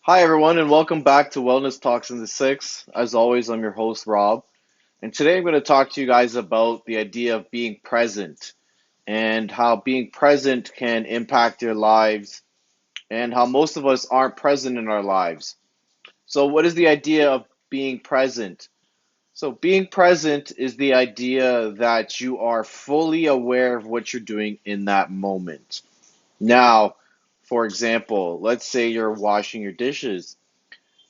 Hi, everyone, and welcome back to Wellness Talks in the Six. As always, I'm your host, Rob, and today I'm going to talk to you guys about the idea of being present and how being present can impact your lives and how most of us aren't present in our lives. So, what is the idea of being present? So, being present is the idea that you are fully aware of what you're doing in that moment. Now, for example, let's say you're washing your dishes.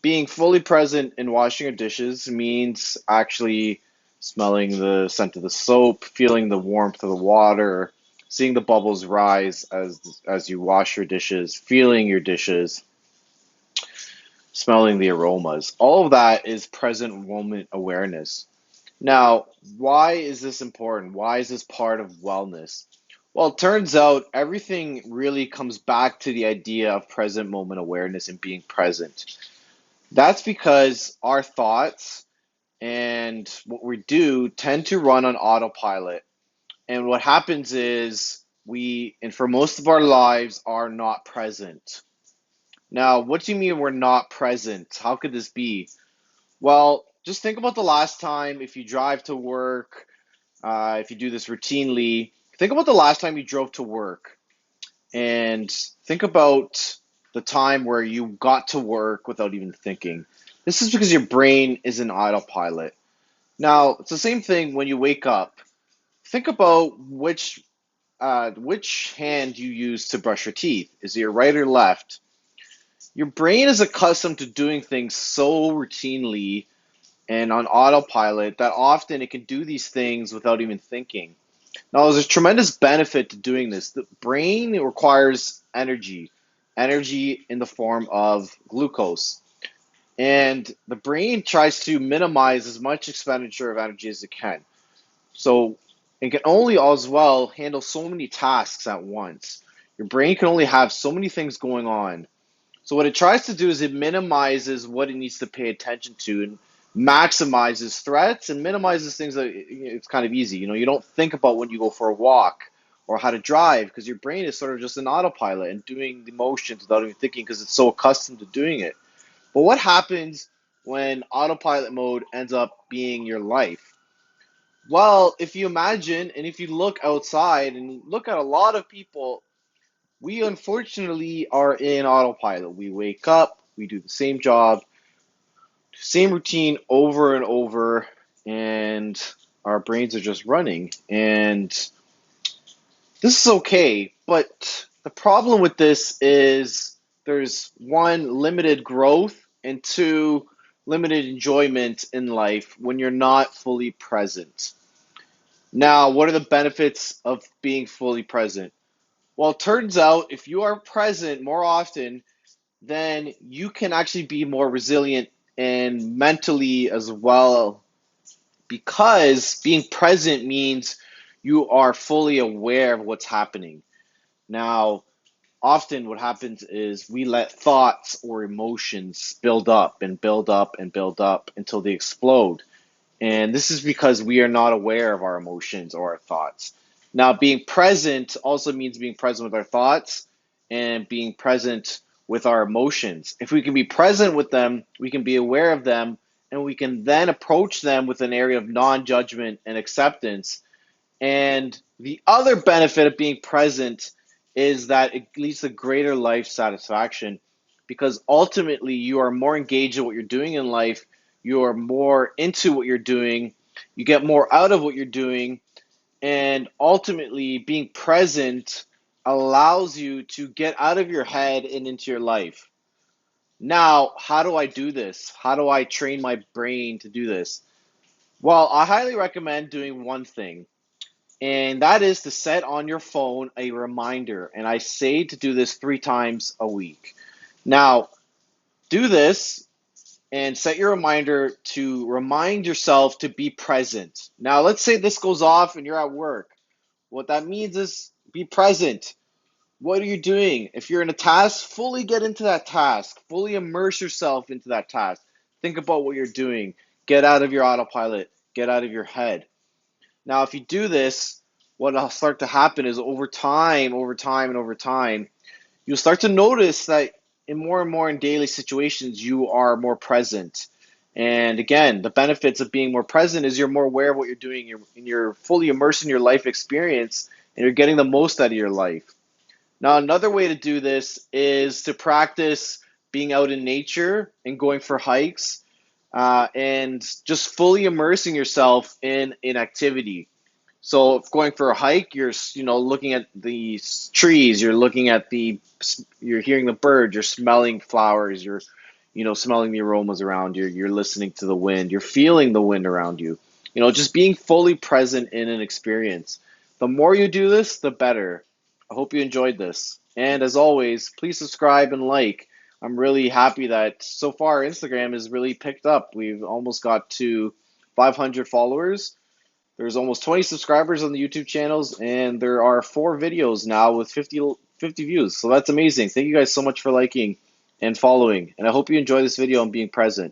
Being fully present in washing your dishes means actually smelling the scent of the soap, feeling the warmth of the water, seeing the bubbles rise as you wash your dishes, feeling your dishes, smelling the aromas. All of that is present moment awareness. Now, why is this important? Why is this part of wellness? Well, it turns out everything really comes back to the idea of present moment awareness and being present. That's because our thoughts and what we do tend to run on autopilot. And what happens is and for most of our lives, are not present. Now, what do you mean we're not present? How could this be? Well, just think about the last time if you drive to work, if you do this routinely, think about the last time you drove to work and think about the time where you got to work without even thinking. This is because your brain is in autopilot. Now, it's the same thing when you wake up. Think about which hand you use to brush your teeth. Is it your right or left? Your brain is accustomed to doing things so routinely and on autopilot that often it can do these things without even thinking. Now, there's a tremendous benefit to doing this. The brain requires energy in the form of glucose. And the brain tries to minimize as much expenditure of energy as it can. So it can only as well handle so many tasks at once. Your brain can only have so many things going on. So what it tries to do is it minimizes what it needs to pay attention to and maximizes threats and minimizes things that it's kind of easy. You don't think about when you go for a walk or how to drive because your brain is sort of just an autopilot and doing the motions without even thinking because it's so accustomed to doing it. But what happens when autopilot mode ends up being your life? Well, if you imagine and if you look outside and look at a lot of people, we unfortunately are in autopilot. We wake up, we do the same job, same routine over and over, and our brains are just running. And this is okay, but the problem with this is there's one, limited growth, and two, limited enjoyment in life when you're not fully present. Now, what are the benefits of being fully present? Well, it turns out if you are present more often, then you can actually be more resilient and mentally as well because being present means you are fully aware of what's happening. Now, often what happens is we let thoughts or emotions build up and build up and build up until they explode. And this is because we are not aware of our emotions or our thoughts. Now, being present also means being present with our thoughts and being present with our emotions. If we can be present with them, we can be aware of them, and we can then approach them with an area of non judgment and acceptance. And the other benefit of being present is that it leads to greater life satisfaction because ultimately you are more engaged in what you're doing in life, you are more into what you're doing, you get more out of what you're doing, and ultimately being present allows you to get out of your head and into your life. Now, how do I do this? How do I train my brain to do this? Well, I highly recommend doing one thing, and that is to set on your phone a reminder. And I say to do this 3 times a week. Now, do this and set your reminder to remind yourself to be present. Now, let's say this goes off and you're at work. What that means is be present. What are you doing? If you're in a task, fully get into that task, fully immerse yourself into that task. Think about what you're doing. Get out of your autopilot, get out of your head. Now, if you do this, what will start to happen is over time, and over time, you'll start to notice that in more and more in daily situations, you are more present. And again, the benefits of being more present is you're more aware of what you're doing. You're fully immersed in your life experience, and you're getting the most out of your life. Now, another way to do this is to practice being out in nature and going for hikes, and just fully immersing yourself in activity. So if going for a hike, you're looking at the trees, you're hearing the birds, you're smelling flowers, you're smelling the aromas around you, you're listening to the wind, you're feeling the wind around you. Just being fully present in an experience. The more you do this, the better. I hope you enjoyed this. And as always, please subscribe and like. I'm really happy that so far Instagram has really picked up. We've almost got to 500 followers. There's almost 20 subscribers on the YouTube channels, and there are 4 videos now with 50 views. So that's amazing. Thank you guys so much for liking and following. And I hope you enjoy this video and being present.